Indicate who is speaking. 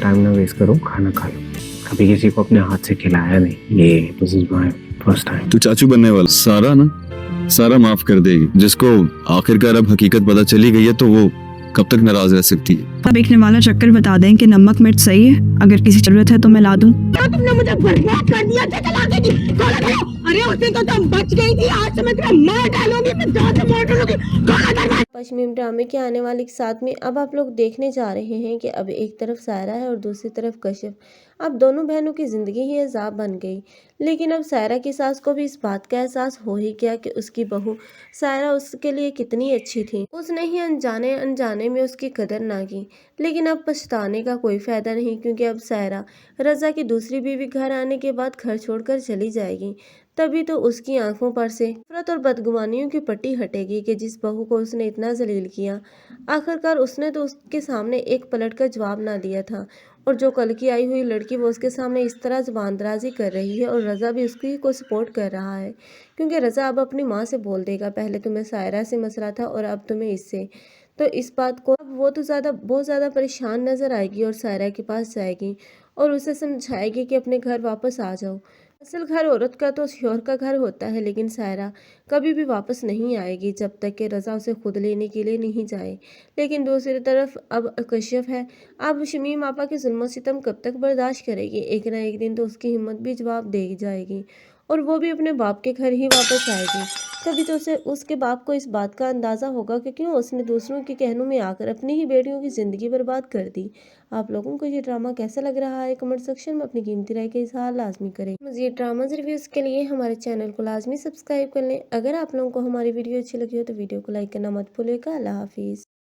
Speaker 1: Time ना waste करो, खाना खा लो। कभी किसी को अपने हाथ से खिलाया नहीं, ये this is my first time.
Speaker 2: तू चाचू बनने वाला सारा ना, सारा माफ कर देगी। जिसको आखिरकार अब हकीकत पता चली गई है तो वो कब तक नाराज रह सकती है।
Speaker 3: अब एक वाला चक्कर बता दें कि नमक मिर्च सही है, अगर किसी जरूरत है तो मैं ला दूं।
Speaker 4: तुमने मुझे बर्बाद कर दिया, चला के दी। अरे उस दिन तो तुम बच गई थी, आज से मैं तुम्हें मार डालूंगी, मैं जान से मार डालूंगी।
Speaker 5: पश्चिमी ड्रामे के आने वाले के साथ में अब आप लोग देखने जा रहे हैं कि अब एक तरफ सायरा है और दूसरी तरफ कश्यप। अब दोनों बहनों की ज़िंदगी ही अजाब बन गई। लेकिन अब सायरा की सास को भी इस बात का एहसास हो ही गया कि उसकी बहू सायरा उसके लिए कितनी अच्छी थी। उसने ही अनजाने अनजाने में उसकी कदर ना की। लेकिन अब पछताने का कोई फ़ायदा नहीं, क्योंकि अब सायरा रज़ा की दूसरी बीवी घर आने के बाद घर छोड़कर चली जाएगी। तभी तो उसकी आंखों पर से नफरत और बदगुमानियों की पट्टी हटेगी कि जिस बहू को उसने इतना जलील किया, आखिरकार उसने तो उसके सामने एक पलट का जवाब ना दिया था। और जो कल की आई हुई लड़की वो उसके सामने इस तरह जुबान दराजी कर रही है, और रज़ा भी उसकी को सपोर्ट कर रहा है, क्योंकि रज़ा अब अपनी माँ से बोल देगा, पहले तुम्हें सायरा से मसला था और अब तुम्हें इससे। तो इस बात को अब वो तो बहुत ज़्यादा परेशान नज़र आएगी और सायरा के पास जाएगी और उसे समझाएगी कि अपने घर वापस आ जाओ। असल घर औरत का तो शौहर का घर होता है, लेकिन सायरा कभी भी वापस नहीं आएगी जब तक कि रज़ा उसे खुद लेने के लिए नहीं जाए। लेकिन दूसरी तरफ अब कश्यप है। अब शमीम आपा के जुल्म सितम कब तक बर्दाश्त करेगी? एक ना एक दिन तो उसकी हिम्मत भी जवाब दे जाएगी और वो भी अपने बाप के घर ही वापस आएगी। तभी तो उसे उसके बाप को इस बात का अंदाज़ा होगा कि क्यों उसने दूसरों के कहनों में आकर अपनी ही बेटियों की ज़िंदगी बर्बाद कर दी। आप लोगों को ये ड्रामा कैसा लग रहा है? कमेंट सेक्शन में अपनी कीमती राय का इज़हार लाजमी करें। मज़ीद ड्रामाज रिव्यूज़ के लिए हमारे चैनल को लाजमी सब्सक्राइब कर लें। अगर आप लोगों को हमारी वीडियो अच्छी लगी हो तो वीडियो को लाइक करना मत भूलिएगा। अल्लाह हाफिज़।